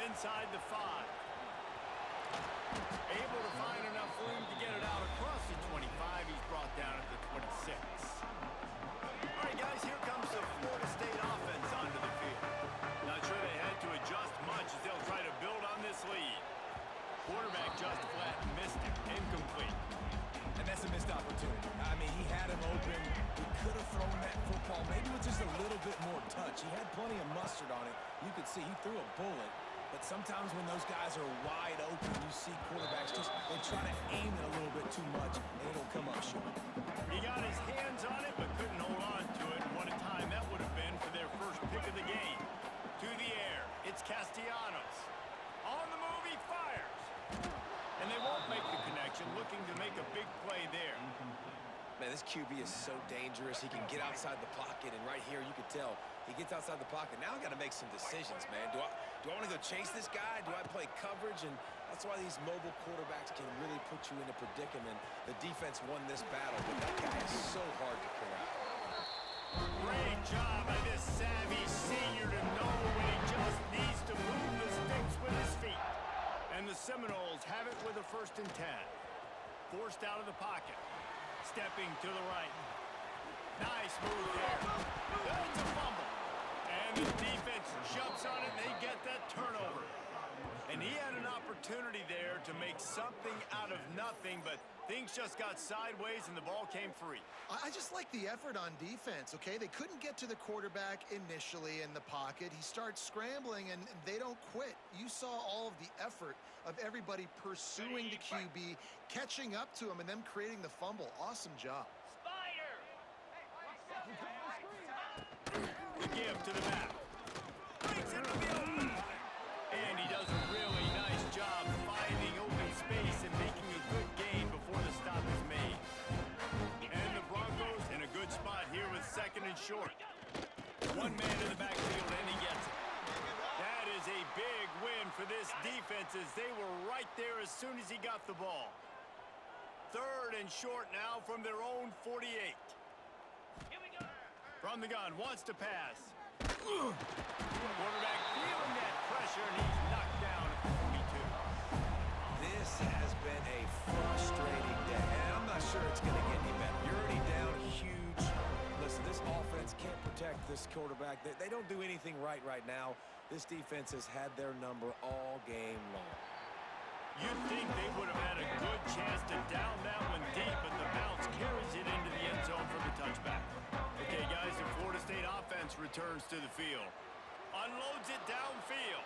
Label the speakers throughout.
Speaker 1: inside the 5. Able to find enough room to get it out across the 25. He's brought down at the 26. All right, guys, here comes the Florida State offense onto the field. Not sure they had to adjust much as they'll try to build on this lead. Quarterback just flat missed it. Incomplete.
Speaker 2: And that's a missed opportunity. I mean, he had him open. He could have thrown that football maybe with just a little bit more touch. He had plenty of mustard on it. You could see he threw a bullet. But sometimes when those guys are wide open, you see quarterbacks they try to aim it a little bit too much, and it'll come up short.
Speaker 1: He got his hands on it, but couldn't hold on to it. What a time that would have been for their first pick of the game. To the air, it's Castellanos. On the move, he fires. And they won't make the connection, looking to make a big play there.
Speaker 2: Man, this QB is so dangerous. He can get outside the pocket, and right here you could tell he gets outside the pocket. Now I got to make some decisions, man. Do I want to go chase this guy? Do I play coverage? And that's why these mobile quarterbacks can really put you in a predicament. The defense won this battle, but that guy is so hard to corral.
Speaker 1: Great job by this savvy senior to know when he just needs to move the sticks with his feet. And the Seminoles have it with a 1st and 10. Forced out of the pocket. Stepping to the right. Nice move there. That's a fumble. And the defense jumps on it, and they get that turnover. And he had an opportunity there to make something out of nothing, but things just got sideways, and the ball came free.
Speaker 3: I just like the effort on defense, okay? They couldn't get to the quarterback initially in the pocket. He starts scrambling, and they don't quit. You saw all of the effort of everybody pursuing the QB, catching up to him, and them creating the fumble. Awesome job.
Speaker 1: The give to the back. Brings it to the open. And he does a really nice job finding open space and making a good gain before the stop is made. And the Broncos in a good spot here with 2nd and short. One man in the backfield, and he gets it. That is a big win for this defense as they were right there as soon as he got the ball. 3rd and short now from their own 48. From the gun, wants to pass. Quarterback feeling that pressure, and he's knocked down at the 42.
Speaker 2: This has been a frustrating day, and I'm not sure it's going to get any better. You're already down huge. Listen, this offense can't protect this quarterback. They don't do anything right now. This defense has had their number all game long.
Speaker 1: You'd think they would have had a good chance to down that one deep, but the bounce carries it into the end zone for the touchback. Okay, guys, the Florida State offense returns to the field. Unloads it downfield.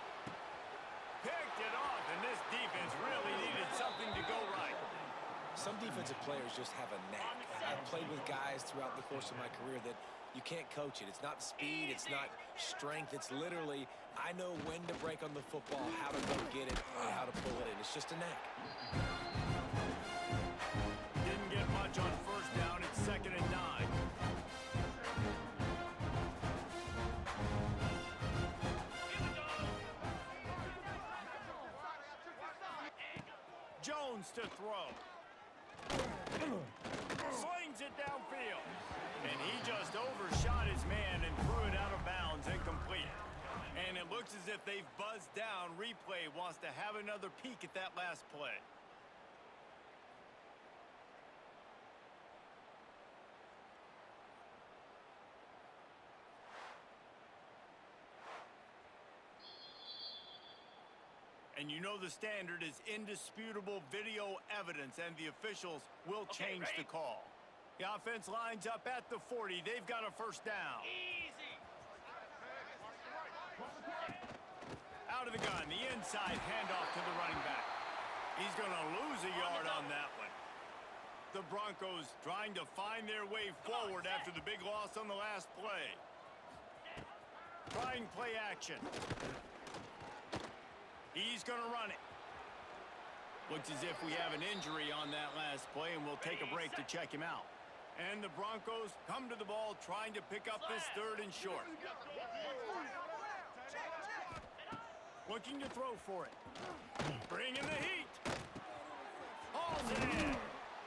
Speaker 1: Picked it off, and this defense really needed something to go right.
Speaker 2: Some defensive players just have a knack. I've played with guys throughout the course of my career that you can't coach it. It's not speed, it's not strength. It's literally, I know when to break on the football, how to go get it, and how to pull it in. It's just a knack.
Speaker 1: Didn't get much on 1st down. It's 2nd and 9. Jones to throw. Slings it downfield. And he just overshot his man and threw it out of bounds, incomplete. And it looks as if they've buzzed down. Replay wants to have another peek at that last play. And you know the standard is indisputable video evidence, and the officials will change the call. The offense lines up at the 40. They've got a 1st down. Easy. Out of the gun, the inside handoff to the running back. He's going to lose a yard on that one. The Broncos trying to find their way forward after the big loss on the last play. Trying play action. He's going to run it. Looks as if we have an injury on that last play, and we'll take a break to check him out. And the Broncos come to the ball trying to pick up this 3rd and short. Looking to throw for it. Bringing the heat. Hauls it in.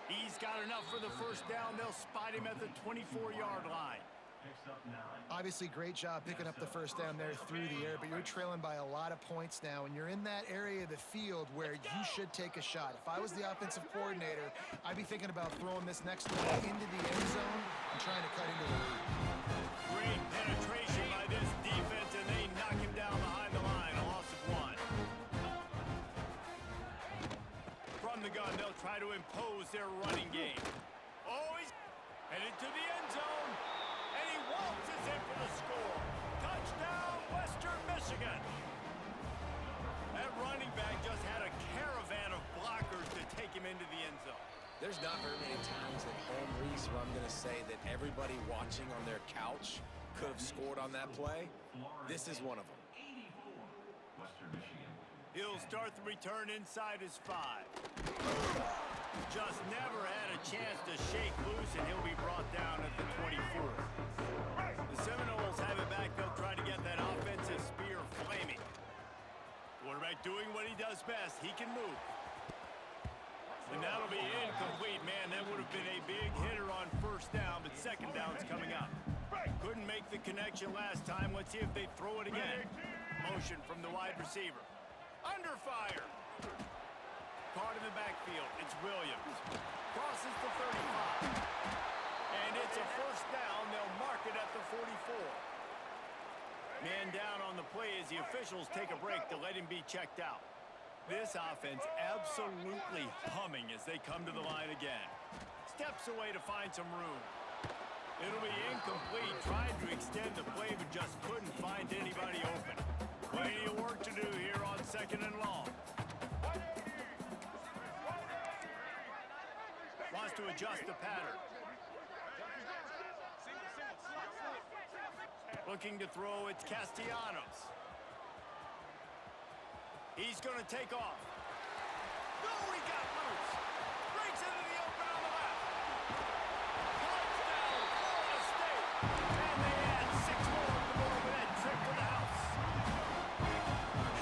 Speaker 1: He's got enough for the 1st down. They'll spot him at the 24-yard line.
Speaker 3: Obviously, great job picking up the first down there through the air, but you're trailing by a lot of points now, and you're in that area of the field where you should take a shot. If I was the offensive coordinator, I'd be thinking about throwing this next one into the end zone and trying to cut into the lead.
Speaker 1: Great penetration by this defense, and they knock him down behind the line. A loss of 1. From the gun, they'll try to impose their running game. Oh, he's headed to the end zone. And he waltzes in for the score. Touchdown, Western Michigan. That running back just had a caravan of blockers to take him into the end zone.
Speaker 2: There's not very many times at home, Reese, where I'm going to say that everybody watching on their couch could have scored on that play. This is one of them.
Speaker 1: He'll start the return inside his 5. Just never had a chance to shake loose, and he'll be brought down at the 24. The Seminoles have it back. They'll try to get that offensive spear flaming. Quarterback doing what he does best. He can move. And that'll be incomplete. Man, that would have been a big hitter on first down, but second down's coming up. Couldn't make the connection last time. Let's see if they throw it again. Motion from the wide receiver. Under fire. Caught in the backfield. It's Williams. Crosses the 35. And it's a first down. They'll mark it at the 44. Man down on the play as the officials take a break to let him be checked out. This offense absolutely humming as they come to the line again. Steps away to find some room. It'll be incomplete. Tried to extend the play, but just couldn't find anybody open. Plenty of work to do here on 2nd and long. Wants to adjust the pattern. Looking to throw, it's Castellanos. He's going to take off. No, he got loose. Breaks into the open on the left. Touchdown, Florida State. And they add 6 more to the board with that trip to the house.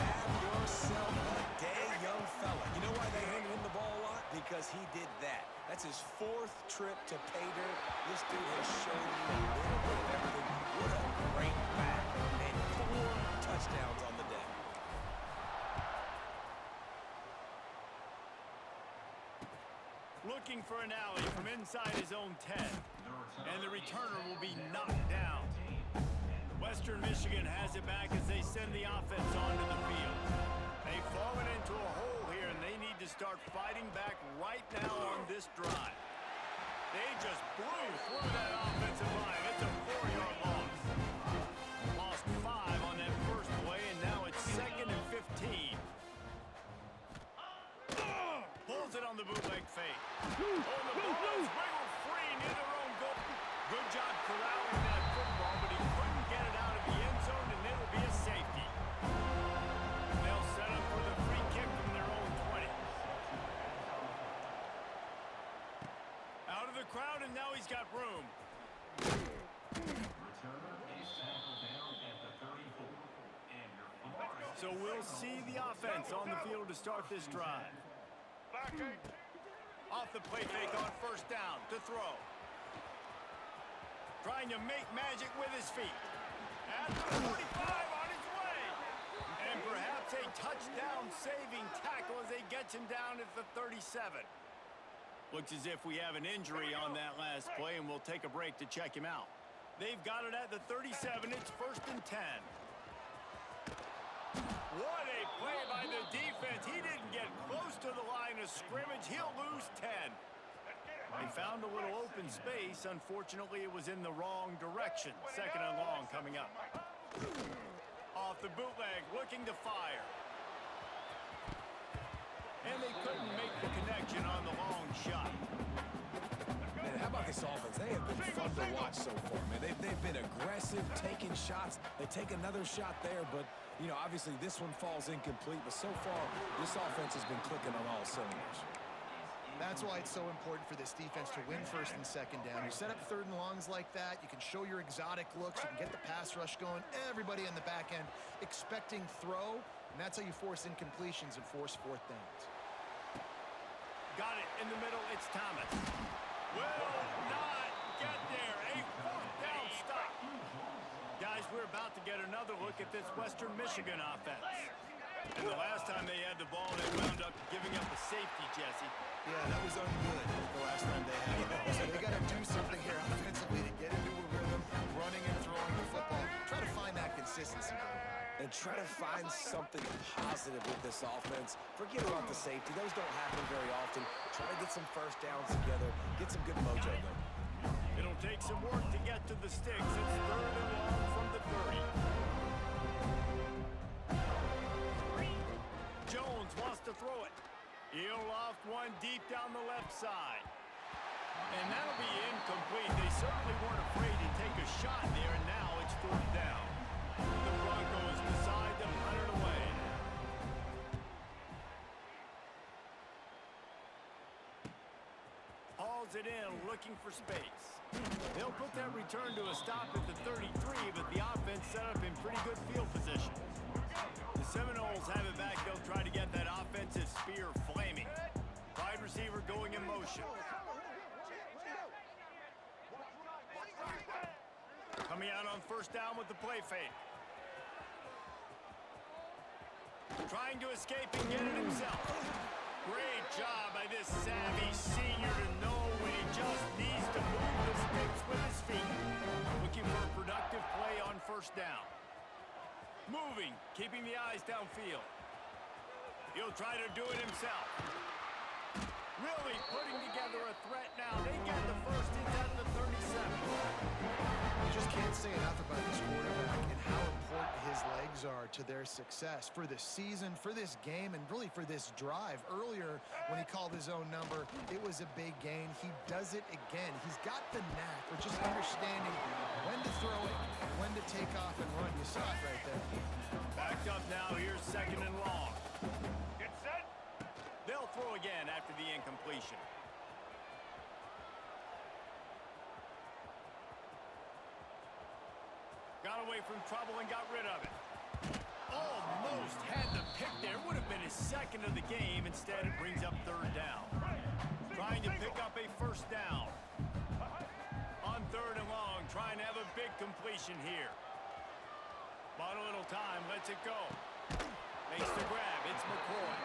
Speaker 2: Have yourself a day, young fella. You know why they hand him the ball a lot? Because he did that. That's his 4th trip to pay dirt. This dude has shown you a little bit of everything. What a great back. And 4 touchdowns on the day.
Speaker 1: Looking for an alley from inside his own 10. And the returner will be knocked down. Western Michigan has it back as they send the offense onto the field. They've fallen into a hole here, and they need to start fighting back right now on this drive. They just blew through that offensive line. It's a 4-yard loss. Lost 5 on that first play, and now it's 2nd and 15. Pulls it on the bootleg fake. Oh, the ball is wiggled free near their own goal. Good job corralling that football, but he couldn't get it out of the end zone, and it'll be a safety. They'll set up for the free kick from their own 20. Out of the crowd, and now he's got room. So we'll see the offense on the field to start this drive. Off the play fake on first down to throw. Trying to make magic with his feet. At the 45 on his way. And perhaps a touchdown-saving tackle as they get him down at the 37. Looks as if we have an injury on that last play, and we'll take a break to check him out. They've got it at the 37. It's 1st and 10. What a play by the defense. He didn't get close to the line of scrimmage. He'll lose 10. They found a little open space. Unfortunately, it was in the wrong direction. 2nd and long coming up. Off the bootleg, looking to fire. And they couldn't make the connection on the long shot.
Speaker 2: Man, how about this offense? They have been fun to watch so far, man. They've been aggressive, taking shots. They take another shot there, but, you know, obviously this one falls incomplete. But so far, this offense has been clicking on all cylinders.
Speaker 3: That's why it's so important for this defense to win 1st and 2nd down. You set up 3rd and longs like that, you can show your exotic looks, you can get the pass rush going, everybody on the back end expecting throw, and that's how you force incompletions and force 4th downs.
Speaker 1: Got it in the middle, it's Thomas. Will not get there. A fourth down stop. Guys, we're about to get another look at this Western Michigan offense. And the last time they had the ball, they wound up giving up a safety, Jesse.
Speaker 3: Yeah, that was ungood the last time they had the ball. So they got to do something here offensively to get into a rhythm, running and throwing the football. Try to find that consistency, though.
Speaker 2: And try to find something positive with this offense. Forget about the safety. Those don't happen very often. Try to get some first downs together. Get some good mojo going.
Speaker 1: It'll take some work to get to the sticks. It's 3rd and long from the 30. Jones wants to throw it. He'll loft one deep down the left side. And that'll be incomplete. They certainly weren't afraid to take a shot there, and now it's 4th down. The Broncos decide to punt it away. Hauls it in, looking for space. They'll put that return to a stop at the 33, but the offense set up in pretty good field position. The Seminoles have it back. They'll try to get that offensive spear flaming. Wide receiver going in motion. Coming out on 1st down with the play fake. Trying to escape and get it himself. Great job by this savvy senior to know when he just needs to move the sticks with his feet. Looking for a productive play on 1st down. Moving, keeping the eyes downfield. He'll try to do it himself. Really putting together a threat now. They get the first. It's at the 37.
Speaker 3: You just can't say enough about this quarterback and how important his legs are to their success for the season, for this game, and really for this drive. Earlier, when he called his own number, it was a big gain. He does it again. He's got the knack for just understanding when to throw it, when to take off and run. You saw it right there.
Speaker 1: Backed up now. Here's 2nd and long. Get set. They'll throw again after the incompletion. Got away from trouble and got rid of it. Almost had the pick there. Would have been his 2nd of the game. Instead, it brings up 3rd down. Trying to pick up a 1st down. On 3rd and long, trying to have a big completion here. Bought a little time, lets it go. Makes the grab, it's McCoy.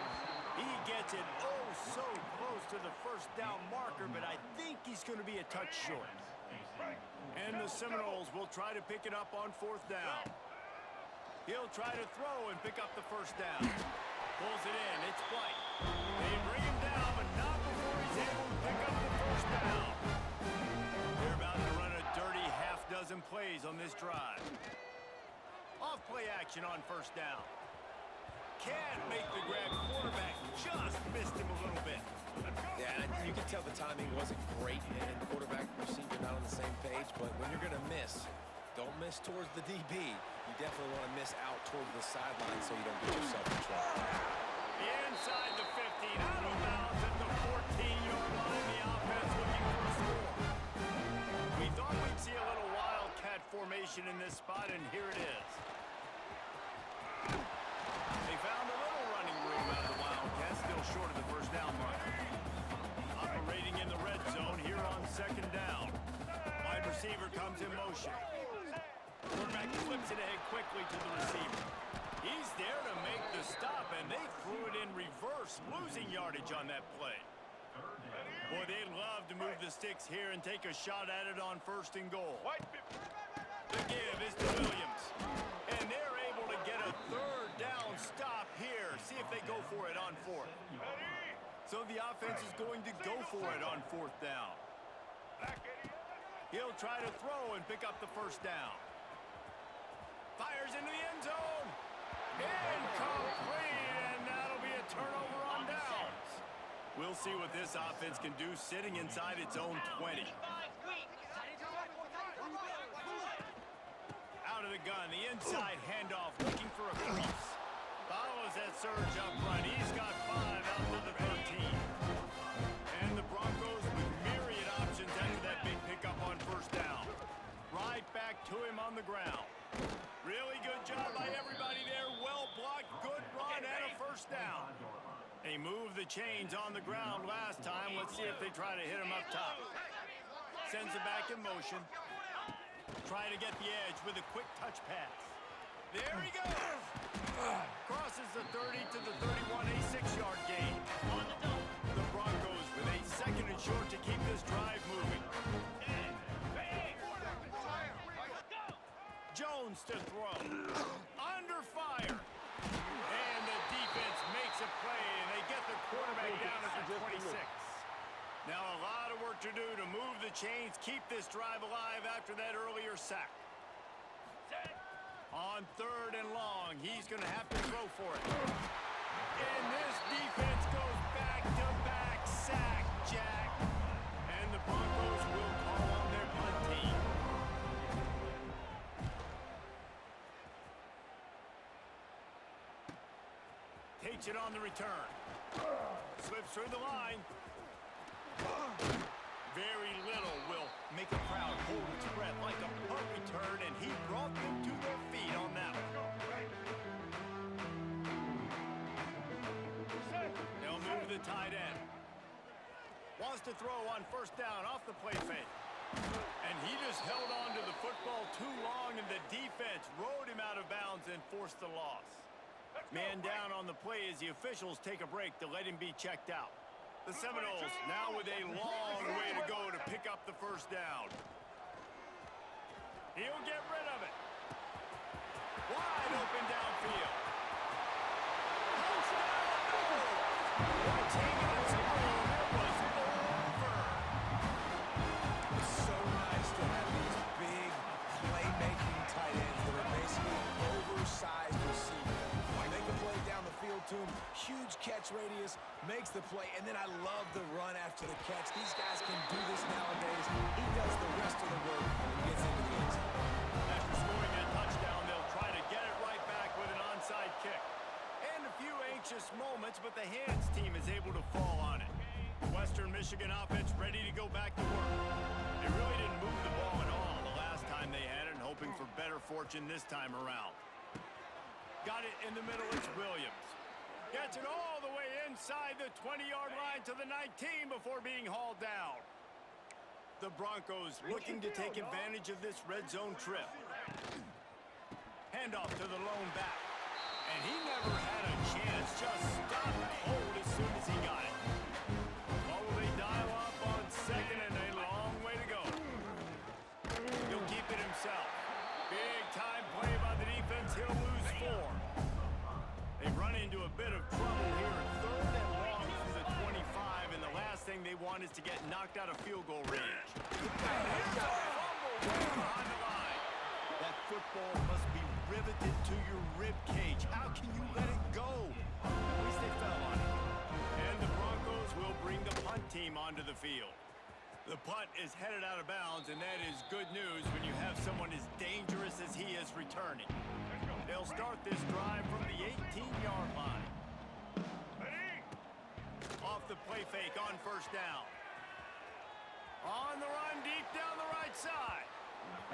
Speaker 1: He gets it oh so close to the 1st down marker, but I think he's going to be a touch short. And the Seminoles will try to pick it up on 4th down. He'll try to throw and pick up the 1st down. Pulls it in, it's White. They bring him down, but not before he's able to pick up the 1st down. They're about to run a dirty half-dozen plays on this drive. Off play action on 1st down. Can't make the grab. Quarterback just missed him a little bit.
Speaker 2: Yeah, and you can tell the timing wasn't great, and the quarterback and receiver not on the same page, but when you're going to miss, don't miss towards the DB. You definitely want to miss out towards the sideline so you don't get yourself in trouble.
Speaker 1: Inside the 15, out of bounds at the 14-yard line. The offense looking for a score. We thought we'd see a little wildcat formation in this spot, and here it is. They found a little running room out of the Wildcats, still short of the 1st down mark. Operating in the red zone here on 2nd down. Wide receiver comes in motion. Quarterback flips it ahead quickly to the receiver. He's there to make the stop, and they threw it in reverse, losing yardage on that play. Boy, they'd love to move the sticks here and take a shot at it on 1st and goal. The give is to Williams. And they're able to get a 3rd down stop here. See if they go for it on 4th. So the offense is going to go for it on 4th down. He'll try to throw and pick up the 1st down. Fires into the end zone. Incomplete, and that'll be a turnover on downs. We'll see what this offense can do sitting inside its own 20. Out of the gun, the inside handoff, looking for a crease. Follows that surge up front. He's got 5 out to the 13. And the Broncos with myriad options after that big pickup on 1st down. Right back to him on the ground. Really good job by everybody there. Well blocked, good run, and a 1st down. They moved the chains on the ground last time. Let's see if they try to hit him up top. Sends it back in motion. Trying to get the edge with a quick touch pass. There he goes. Crosses the 30 to the 31, a 6-yard gain. The Broncos with a second and short to keep this drive moving. Jones to throw. Under fire. And the defense makes a play, and they get the quarterback down at the 26. Now a lot of work to do to move the chains, keep this drive alive after that earlier sack. On 3rd and long, he's going to have to throw for it. And this defense goes back-to-back sack, Jack. And the Broncos will call on their punt team. Takes it on the return. Slips through the line. Very little will make a crowd hold its breath like a punt return, and he brought them to their feet on that one. They'll move the tight end. Wants to throw on 1st down off the play fake. And he just held on to the football too long, and the defense rode him out of bounds and forced the loss. Man down on the play as the officials take a break to let him be checked out. The Seminoles now with a long way to go to pick up the 1st down. He'll get rid of it. Wide open downfield. Taking it to home. It was over.
Speaker 2: It's so nice to have these big playmaking tight ends that are basically oversized receivers. Make a play down the field to him. Huge catch radius, makes the play, and then I love the run after the catch. These guys can do this nowadays. He does the rest of the work and gets into the end zone.
Speaker 1: After scoring a touchdown, they'll try to get it right back with an onside kick. And a few anxious moments, but the hands team is able to fall on it. Western Michigan offense ready to go back to work. They really didn't move the ball at all the last time they had it, and hoping for better fortune this time around. Got it in the middle, it's Williams. Gets it all the way inside the 20-yard line to the 19 before being hauled down. The Broncos looking to take advantage of this red zone trip. Handoff to the lone back. And he never had a chance, just stopped cold as soon as he got it. What will they dial up on 2nd and a long way to go? He'll keep it himself. Big time play by the defense, he'll lose 4. They've run into a bit of trouble here at 3rd and long from the 25, and the last thing they want is to get knocked out of field goal range. And here's a fumble behind the line. That football must be riveted to your rib cage. How can you let it go? At least they fell on it. And the Broncos will bring the punt team onto the field. The punt is headed out of bounds, and that is good news when you have someone as dangerous as he is returning. They'll start this drive from the 18-yard line. Off the play fake on 1st down. On the run deep down the right side.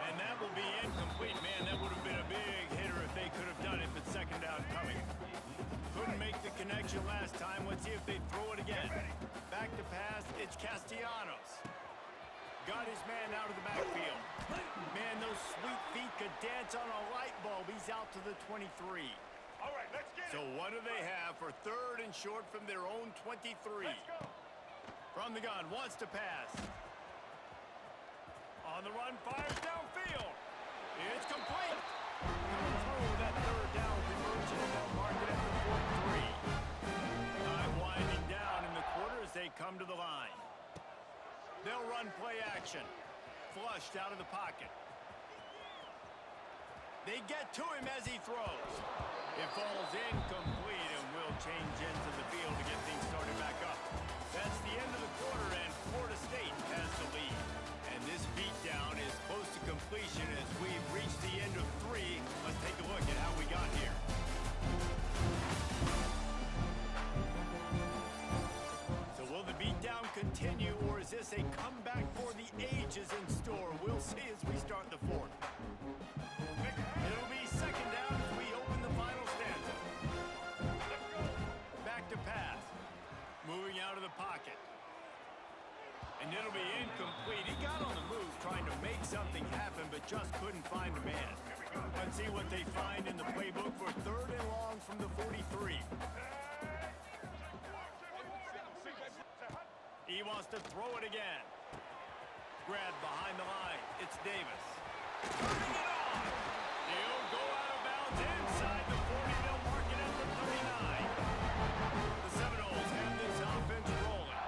Speaker 1: And that will be incomplete. Man, that would have been a big hitter if they could have done it, but 2nd down coming. Couldn't make the connection last time. Let's see if they throw it again. Back to pass, it's Castellanos. Got his man out of the backfield. Man, those sweet feet could dance on a light bulb. He's out to the 23.
Speaker 4: All right, let's get it.
Speaker 1: So what do they have for 3rd and short from their own 23?
Speaker 4: Let's go.
Speaker 1: From the gun, wants to pass. On the run, fires downfield. It's complete. Coming through that 3rd down conversion, and they'll mark it at the 43. Time winding down in the quarter as they come to the line. They'll run play action. Flushed out of the pocket. They get to him as he throws. It falls incomplete and will change ends of the field to get things started back up. That's the end of the quarter, and Florida State has the lead. And this beatdown is close to completion as we've reached the end of 3. Let's take a look at how we got here. So will the beatdown continue, or is this a comeback for the ages in store? We'll see as we start the 4th. It'll be 2nd down as we open the final stanza. Back to pass. Moving out of the pocket. And it'll be incomplete. He got on the move trying to make something happen, but just couldn't find a man. Let's see what they find in the playbook for 3rd and long from the 43. He wants to throw it again. Grabbed behind the line. It's Davis. Turning it on. He'll go out of bounds inside the 40. They'll mark it at the 39. The Seminoles have this offense rolling.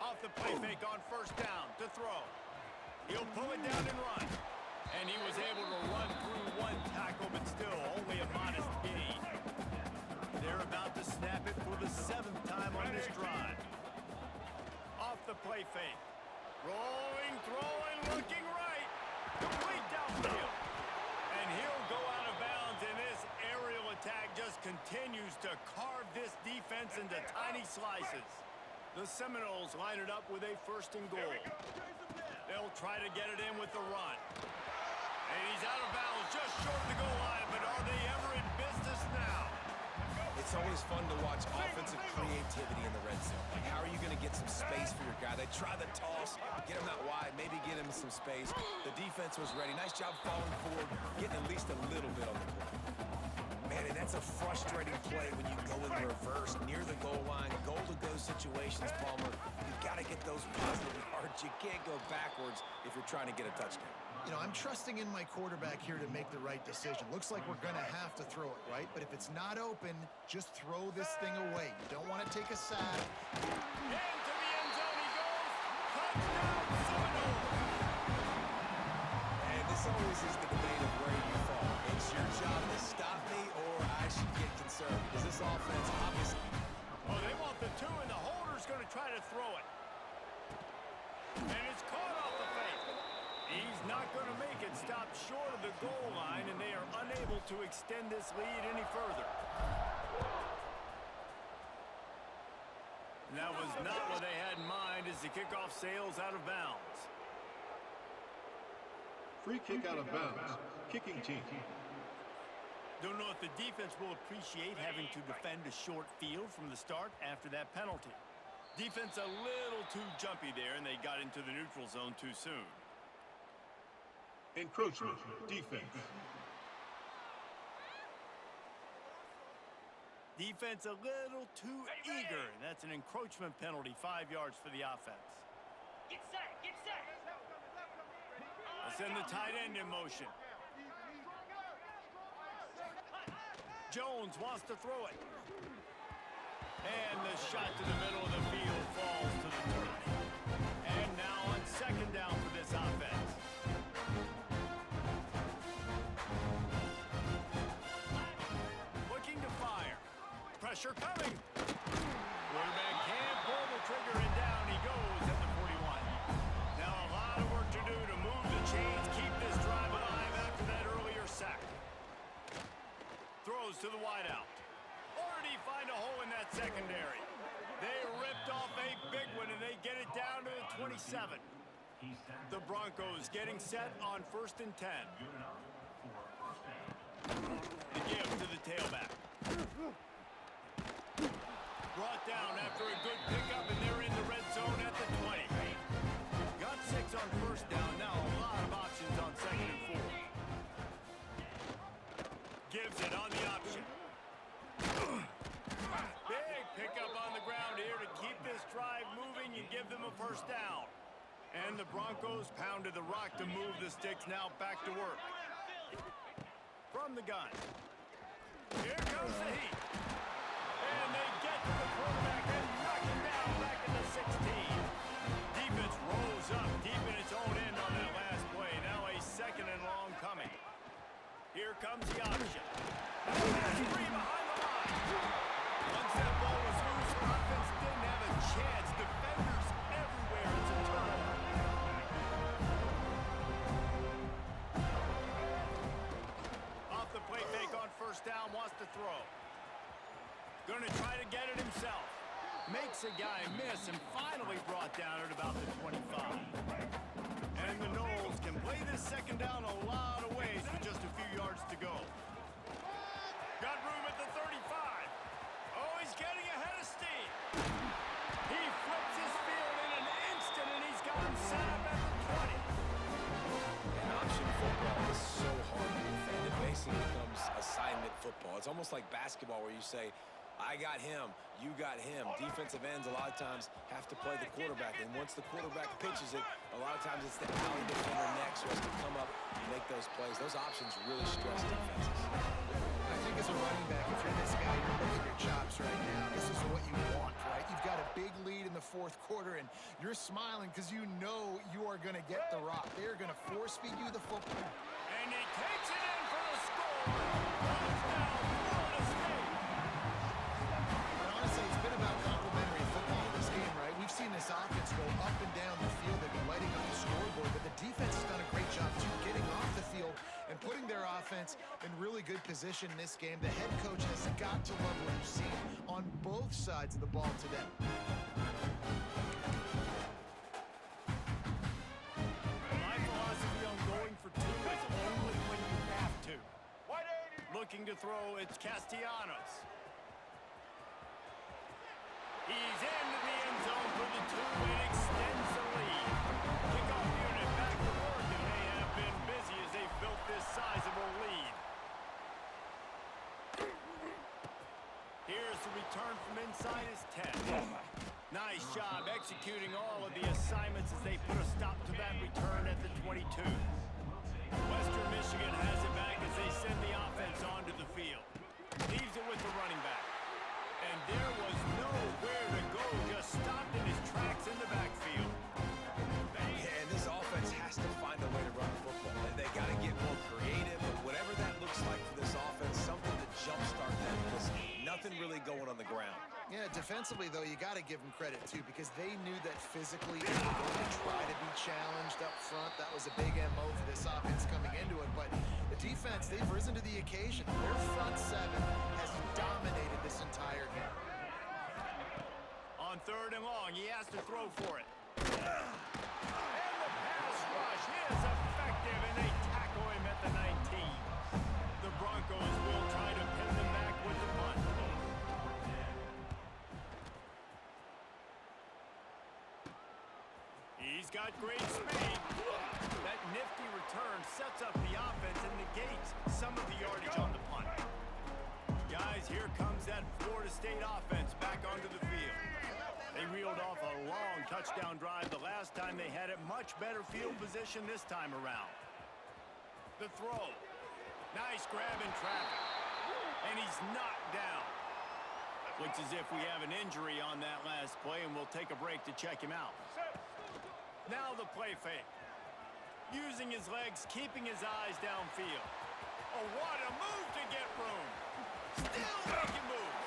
Speaker 1: Off the play fake on 1st down to throw. He'll pull it down and run. And he was able to run through 1 tackle, but still only a modest gain. They're about to snap it for the 7th time on this drive. Off the play fake. Rolling, throwing, looking right. Complete downfield. And he'll go out of bounds, and this aerial attack just continues to carve this defense into tiny slices. The Seminoles line it up with a 1st and goal. They'll try to get it in with the run. And he's out of bounds just short of the goal line, but are they ever in business now?
Speaker 2: It's always fun to watch offensive creativity in the red zone. Like, how are you going to get some space for your guy? They try the toss, get him out wide, maybe get him some space. The defense was ready. Nice job falling forward, getting at least a little bit on the play. Man, and that's a frustrating play when you go in reverse near the goal line. Goal-to-go situations, Palmer. You got to get those positive yards. You can't go backwards if you're trying to get a touchdown.
Speaker 3: You know, I'm trusting in my quarterback here to make the right decision. Looks like we're going to have to throw it, right? But if it's not open, just throw this thing away. You don't want to take a sack.
Speaker 1: Into the end zone he goes. Touchdown, Seminoles.
Speaker 2: And this always is the debate of where you fall. It's your job to stop me, or I should get concerned. Because this offense, obviously...
Speaker 1: Oh, they want the 2, and the holder's going to try to throw it. And it's caught off the fake. He's not going to make it. Stop short of the goal line, and they are unable to extend this lead any further. And that was not what they had in mind as the kickoff sails out of bounds.
Speaker 5: Free kick out of bounds. Kicking team.
Speaker 1: Don't know if the defense will appreciate having to defend a short field from the start after that penalty. Defense a little too jumpy there, and they got into the neutral zone too soon.
Speaker 5: Encroachment. Defense.
Speaker 1: Defense a little too eager. That's an encroachment penalty, 5 yards for the offense.
Speaker 6: Get set, get set.
Speaker 1: Let's send the tight end in motion. Jones wants to throw it. And the shot to the middle of the field falls to the turf. And now on 2nd down for this offense. Looking to fire. Pressure coming. Quarterback can't pull the trigger, and down he goes at the 41. Now a lot of work to do to move the chains, keep this drive alive after that earlier sack. Throws to the wideout. Already find a hole in that secondary. They ripped off a big one, and they get it down to the 27. The Broncos getting set on 1st and 10. The give to the tailback. Brought down after a good pickup, and they're in the red zone at the 20. Got 6 on 1st down. Now a lot of options on 2nd and 4. Gives it on the option. Big pickup on the ground here to keep this drive moving and give them a 1st down. And the Broncos pounded the rock to move the sticks. Now back to work. From the gun. Here comes the heat. And they get to the quarterback and knock him down back in the 16. Defense rolls up deep in its own end on that last play. Now a 2nd and long coming. Here comes the option. Three behind the line. Once that ball was loose, offense didn't have a chance. Defenders everywhere. It's a turnover. Off the play fake on 1st down, wants to throw. Going to try to get it himself. Makes a guy miss and finally brought down at about the 25. And the Noles can play this 2nd down a lot of ways with just a few yards to go. Got room at the 35. Oh, he's getting ahead of steam. He flips his field in an
Speaker 2: football is so hard to defend. It basically becomes assignment football. It's almost like basketball where you say, I got him, you got him. Defensive ends a lot of times have to play the quarterback, and once the quarterback pitches it, a lot of times it's the alley defender next who has to come up and make those plays. Those options really stress defenses.
Speaker 3: I think as a running back, if you're this guy, you're licking your chops right now. This is what you want, right? You've got a big lead in the fourth quarter, and you're smiling because you know you are going to get the rock. They're going to force feed you the football.
Speaker 1: And he takes it in for the score. Touchdown, Florida State.
Speaker 3: But honestly, it's been about complementary football in this game, right? We've seen this offense go up and down the field. They've been lighting up the scoreboard, but the defense has done a great job, too, getting off the field and putting their offense in really good position in this game. The head coach has got to love what you've seen on both sides of the ball today.
Speaker 1: My philosophy on going for two is only when you have to. Looking to throw, it's Castellanos. He's into the end zone for the two and extends the lead. Kickoff unit back to work, and they have been busy as they've built this sizable lead. Here's the return from inside his 10. Nice job executing all of the assignments as they put a stop to that return at the 22. Western Michigan has it back as they send the offense onto the field. Leaves it with the running back. And there was nowhere to go, just stopped in his tracks in the backfield.
Speaker 2: Yeah, and this offense has to find a way to run the football. They got to get more creative, but whatever that looks like for this offense, something to jumpstart them, because nothing really going on the ground.
Speaker 3: Yeah, defensively, though, you got to give them credit, too, because they knew that physically they were going to try to be challenged up front. That was a big MO for this offense coming into it, but the defense, they've risen to the occasion. Their front seven has dominated this entire game.
Speaker 1: On third and long, he has to throw for it. And the pass rush is effective, and they tackle him at the 19. The Broncos will try to pin them back with the punt. He's got great speed. That nifty return sets up the offense and negates some of the yardage on the punt. Guys, here comes that Florida State offense back onto the field. They reeled off a long touchdown drive the last time they had it. Much better field position this time around. The throw. Nice grab in traffic. And he's knocked down. Looks as if we have an injury on that last play, and we'll take a break to check him out. Now the play fake. Using his legs, keeping his eyes downfield. Oh, what a move to get room. Still making moves.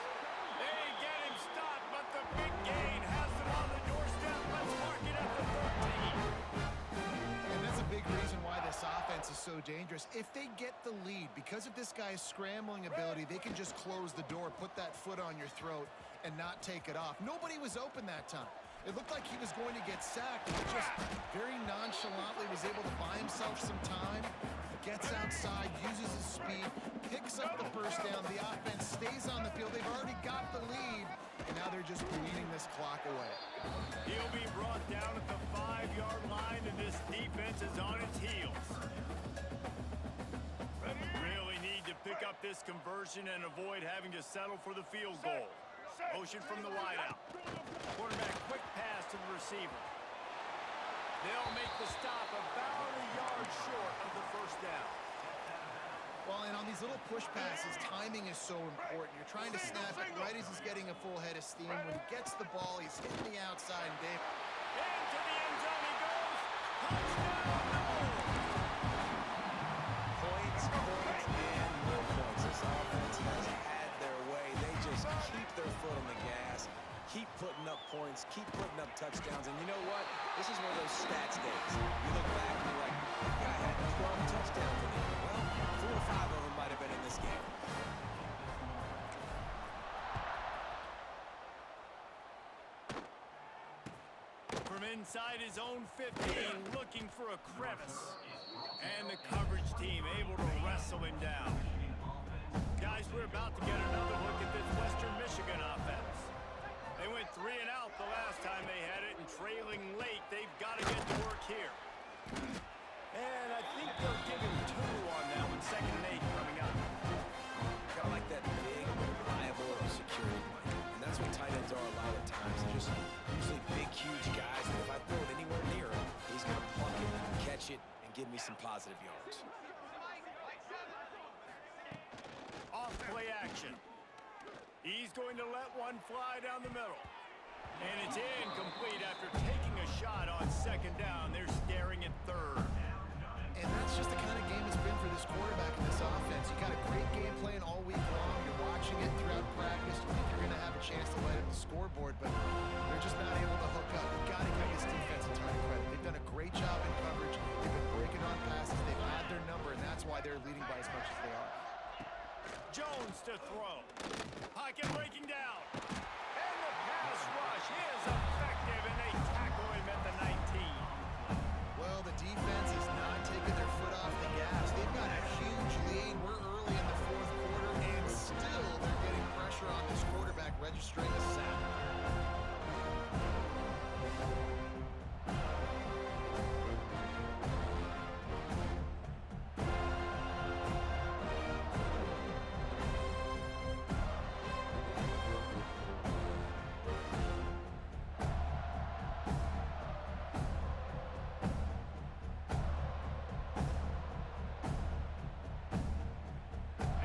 Speaker 1: They get him stopped, but the big gain has them on the doorstep. Let's mark it at the 13.
Speaker 3: And that's a big reason why this offense is so dangerous. If they get the lead, because of this guy's scrambling ability, they can just close the door, put that foot on your throat, and not take it off. Nobody was open that time. It looked like he was going to get sacked, and he just very nonchalantly was able to buy himself some time, gets outside, uses his speed, picks up the first down. The offense stays on the field. They've already got the lead, and now they're just bleeding this clock away.
Speaker 1: He'll be brought down at the 5-yard line, and this defense is on its heels. Really need to pick up this conversion and avoid having to settle for the field goal. Motion from the wideout. Quarterback quick pass to the receiver. They'll make the stop about a yard short of the first down.
Speaker 3: Well, and on these little push passes, timing is so important. You're trying to snap it right as he's getting a full head of steam. When he gets the ball, he's hitting the outside, and Dave.
Speaker 1: Into the end zone he goes. Touchdown, no!
Speaker 2: Points, and more points. This offense has had their way. They just keep their foot on the gas, keep putting up points, keep putting up touchdowns. And you know what? This is one of those stats days. You look back and you're like, that guy had 12 touchdowns in the game. Well, 4 or 5 of them might have been in this game.
Speaker 1: From inside his own 15, looking for a crevice. And the coverage team able to wrestle him down. Guys, we're about to get another look at this Western Michigan offense. They went 3 and out the last time they had it, and trailing late, they've got to get to work here. And I think they'll give him 2 on that one. 2nd and 8 coming up.
Speaker 2: Kind of like that big, reliable security blanket. And that's what tight ends are a lot of times. They're just usually big, huge guys. And if I throw it anywhere near him, he's going to pluck it, catch it, and give me some positive yards.
Speaker 1: Off play action. He's going to let one fly down the middle. And it's incomplete after taking a shot on 2nd down. They're staring at 3rd.
Speaker 3: And that's just the kind of game it's been for this quarterback in this offense. You got a great game plan all week long. You're watching it throughout practice. You think you're going to have a chance to light up the scoreboard, but they're just not able to hook up. You've got to give this defense a ton of credit. They've done a great job in coverage. They've been breaking on passes. They've had their number, and that's why they're leading by as much as they are.
Speaker 1: Jones to throw. Pocket breaking down. And the pass rush is effective, and they tackle him at the 19.
Speaker 3: Well, the defense is not taking their foot off the gas. They've got a huge lead. We're early in the 4th quarter, and still they're getting pressure on this quarterback, registering a sack.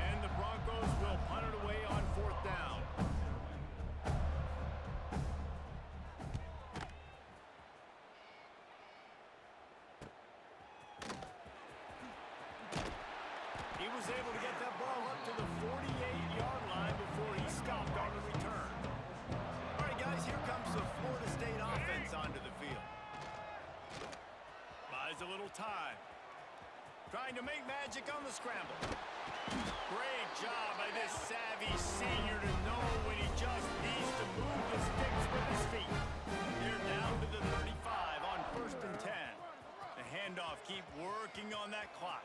Speaker 1: And the Broncos will punt it away on 4th down. He was able to get that ball up to the 48-yard line before he stopped on the return. All right, guys, here comes the Florida State offense onto the field. Buys a little time. Trying to make magic on the scramble. Great job by this savvy senior to know when he just needs to move the sticks with his feet. They're down to the 35 on 1st and 10. The handoff keep working on that clock.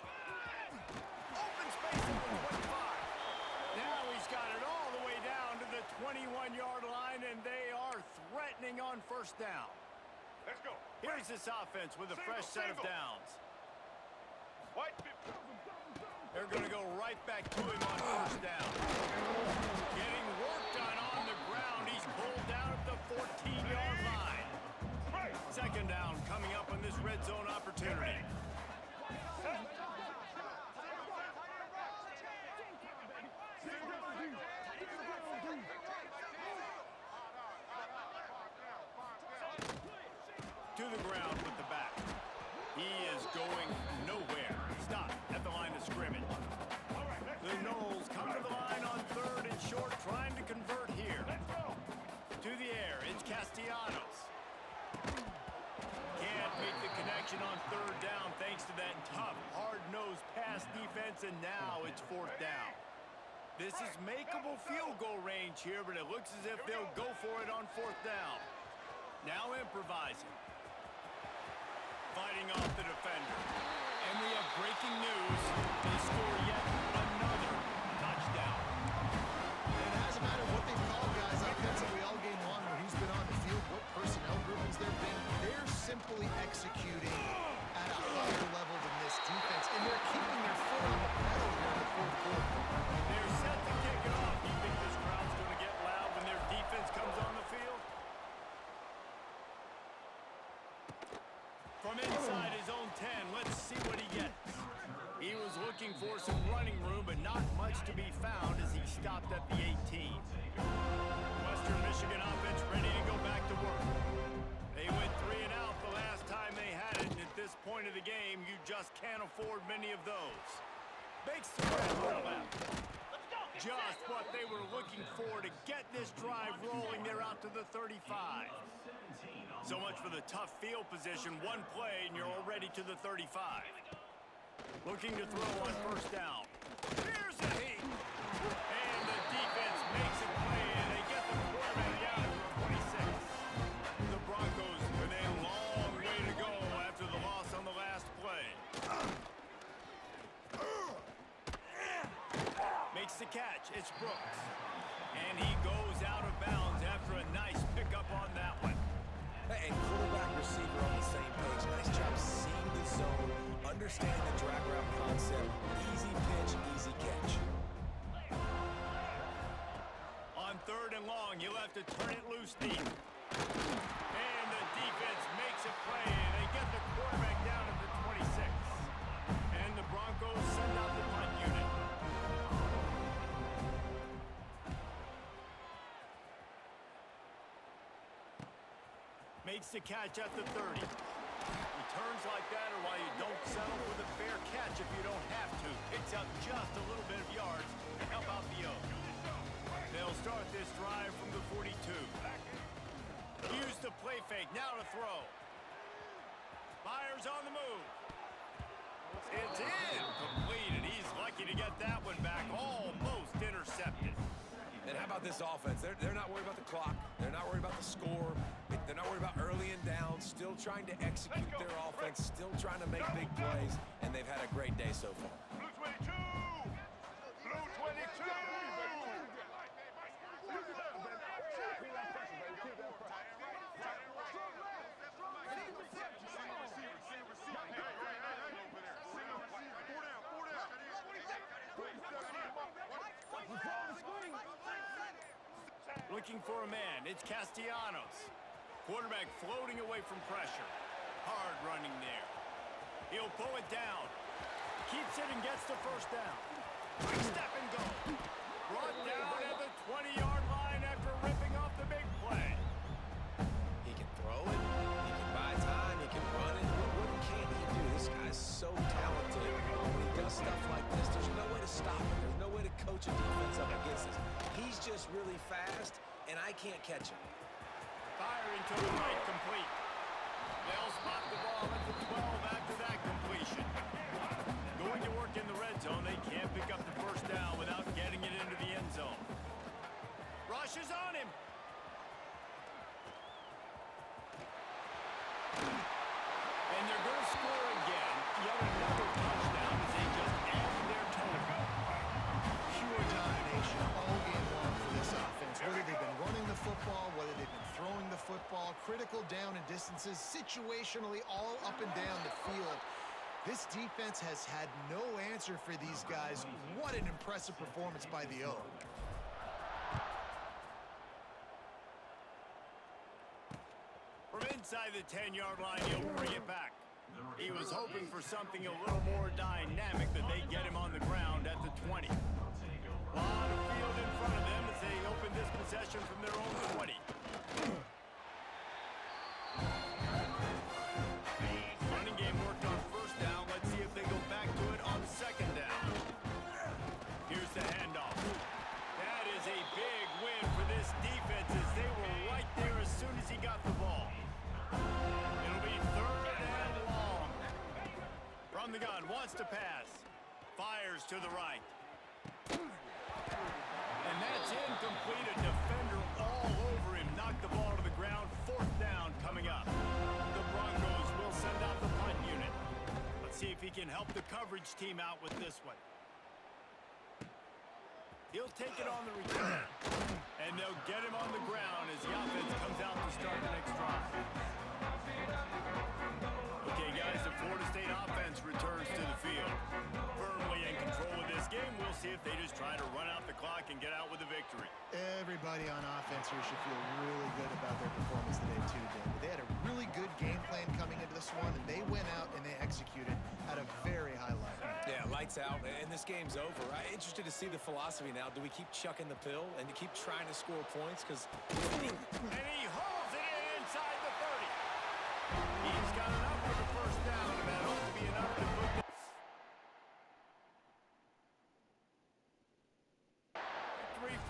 Speaker 1: Open space at the 25. Now he's got it all the way down to the 21-yard line, and they are threatening on 1st down.
Speaker 4: Let's go.
Speaker 1: Here's this offense with a fresh set of downs.
Speaker 4: White.
Speaker 1: They're going to go right back to him on 1st down. Getting work done on the ground. He's pulled down at the 14-yard line. 2nd down coming up on this red zone opportunity. To the ground with the back. He is going nowhere. Stop at the line of scrimmage. The Knowles come to the line on 3rd and short, trying to convert here. To the air, it's Castellanos. Can't make the connection on 3rd down thanks to that tough, hard-nosed pass defense, and now it's 4th down. This is makeable field goal range here, but it looks as if they'll go for it on 4th down. Now improvising. Fighting off the defender. And we have breaking news. They score yet another touchdown.
Speaker 3: And it hasn't mattered what they've called guys offensively all game long or who's been on the field, what personnel groupings there have been. They're simply executing at a higher level than this defense, and they're keeping their foot on the pedal here in the 4th quarter.
Speaker 1: They're set to kick it off. You think this crowd's going to get loud when their defense comes on the field? From inside his own 10, let's see what he gets. He was looking for some running room, but not much to be found as he stopped at the 18. Western Michigan offense ready to go back to work. They went 3 and out the last time they had it, and at this point of the game, you just can't afford many of those. Makes the red to the left. Just what they were looking for to get this drive rolling. They're out to the 35. So much for the tough field position. One play, and you're already to the 35. Looking to throw on 1st down. Here's a heat. And the defense makes a play, and they get the quarterback down to the 26. The Broncos with a long way to go after the loss on the last play. Makes the catch. It's Brooks. And he goes out of bounds after a nice pickup on that one.
Speaker 2: And quarterback receiver on the same page. Nice job seeing the zone,
Speaker 1: to turn it loose deep. And the defense makes a play, and they get the quarterback down at the 26. And the Broncos send out the punt unit. Makes the catch at the 30. Returns like that are why you don't settle for the fair catch if you don't have to. Picks up just a little bit of yards to help out the O. They'll start this drive from the 42. Use the play fake, now to throw. Myers on the move. It's incomplete, and he's lucky to get that one back. Almost intercepted.
Speaker 2: And how about this offense? They're not worried about the clock. They're not worried about the score. They're not worried about early and down. Still trying to execute their offense. Still trying to make big plays. And they've had a great day so far.
Speaker 4: Blue 22! Blue 22!
Speaker 1: Looking for a man, it's Castellanos. Quarterback floating away from pressure. Hard running there. He'll pull it down. Keeps it and gets the first down. Quick step and go. Brought down at the 20-yard line after ripping off the big play.
Speaker 2: He can throw it. He can buy time. He can run it. What can't he do? This guy's so talented. When he does stuff like this, there's no way to stop him. There's no way to coach a defense up against this. He's just really fast, and I can't catch him.
Speaker 1: Firing to the right, complete. They'll spot the ball at the 12 after that completion. Going to work in the red zone, they can't pick up the first down without getting it into the end zone. Rushes on him. And they're going to score again. Yet another touchdown as they just added their total.
Speaker 3: Pure domination all game long for this offense. Whether they've been running the football, whether they've been throwing the football, critical down and distances, situationally all up and down the field. This defense has had no answer for these guys. What an impressive performance by the O.
Speaker 1: From inside the 10-yard line, he'll bring it back. He was hoping for something a little more dynamic, but they get him on the ground at the 20. Lot of field in front of them as they open this possession from their own 20. Running game worked on first down. Let's see if they go back to it on second down. Here's the handoff. That is a big win for this defense as they were right there as soon as he got the ball. It'll be third and long. From the gun, wants to pass. Fires to the right. And that's incomplete. A defender all over him. Knocked the ball to the ground. Fourth down coming up. The Broncos will send out the punt unit. Let's see if he can help the coverage team out with this one. He'll take it on the return. And they'll get him on the ground as the offense comes out to start the next drive. Okay, guys, the Florida State offense returns to the field. Firmly in control of this game. We'll see if they just try to run out the clock and get out with a victory.
Speaker 3: Everybody on offense here should feel really good about their performance today, too, David. They had a really good game plan coming into this one, and they went out and they executed at a very high level.
Speaker 2: Yeah, lights out, and this game's over. I'm interested to see the philosophy now. Do we keep chucking the pill and keep trying to score points? Because
Speaker 1: And he hauls it in inside the 30. He's got enough for the first down, and that ought to be enough to put the three.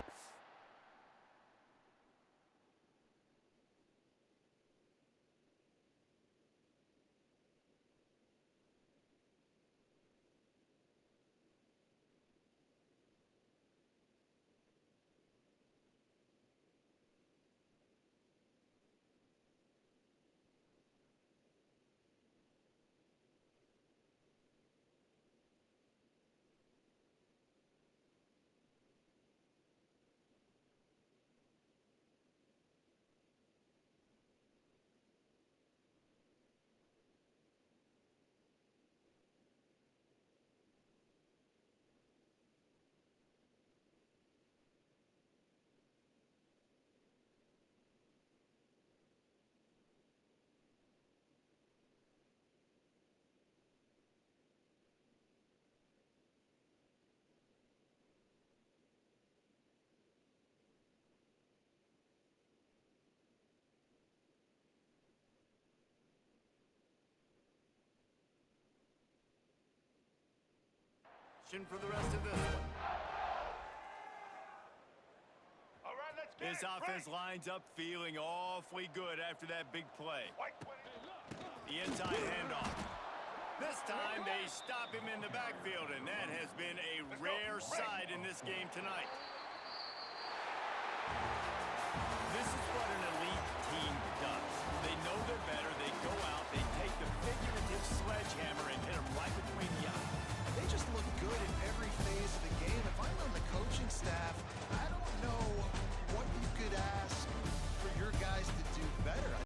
Speaker 1: For the rest of this one.
Speaker 4: All right, let's get
Speaker 1: This
Speaker 4: it.
Speaker 1: offense
Speaker 4: Break.
Speaker 1: lines up feeling awfully good after that big play.
Speaker 4: White 20.
Speaker 1: The inside handoff. This time they stop him in the backfield, and that has been a rare sight in this game tonight. This is what an